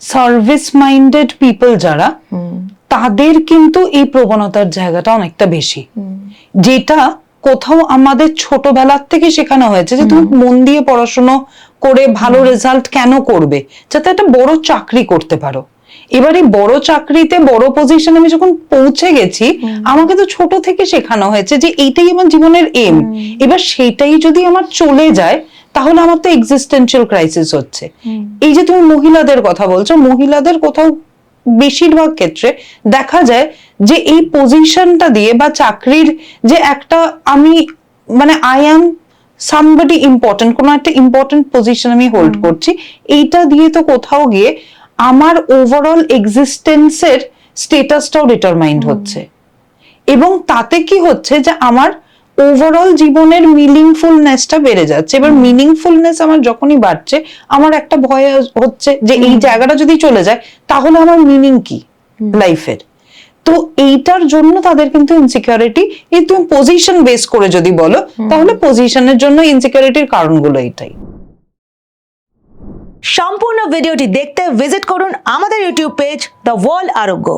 Service minded people যারা, তাদের কিন্তু এই প্রবণতার জায়গাটা অনেকটা বেশি, যেটা কোথাও আমাদের ছোটবেলার থেকে শেখানো হয়েছে যে তুমি মন দিয়ে পড়াশোনা করে ভালো রেজাল্ট কেন করবে, যাতে একটা বড় চাকরি করতে পারো। এবার এই বড় চাকরিতে বড় পজিশনে আমি যখন পৌঁছে গেছি, আমাকে তো ছোট থেকে শেখানো হয়েছে যে এইটাই আমার জীবনের এম। এবার সেটাই যদি আমার চলে যায়, তাহলে আমার তো এক্সিস্টেন্সিয়াল ক্রাইসিস হচ্ছে। এই যে তুমি মহিলাদের কথা বলছো, মহিলাদের কোথাও বেশিরভাগ ক্ষেত্রে দেখা যায় যে এই পজিশনটা দিয়ে বা চাকরির যে একটা আমি মানে আই অ্যাম সামবডি ইম্পর্টেন্ট, কোনো একটা ইম্পর্টেন্ট পজিশন আমি হোল্ড করছি, এইটা দিয়ে তো কোথাও গিয়ে আমার ওভারঅল এক্সিস্টেন্সের স্টেটাসটাও ডিটারমাইন্ড হচ্ছে। এবং তাতে কি হচ্ছে যে আমার ওভারঅল জীবনের মিনিংফুলনেসটা বেড়ে যাচ্ছে। এবার মিনিংফুলনেস আমার যখনই বাড়ছে, আমার একটা ভয় হচ্ছে যে এই জায়গাটা যদি চলে যায়, তাহলে আমার মিনিং কি লাইফের। তো এইটার জন্য তাদের কিন্তু ইনসিকিউরিটি, এই তুমি পজিশন বেস করে যদি বলো, তাহলে পজিশনের জন্য ইনসিকিউরিটির কারণগুলো এটাই। সম্পূর্ণ ভিডিওটি দেখতে ভিজিট করুন আমাদের ইউটিউব পেজ দ্য ওয়ার্ল্ড আরোগ্য।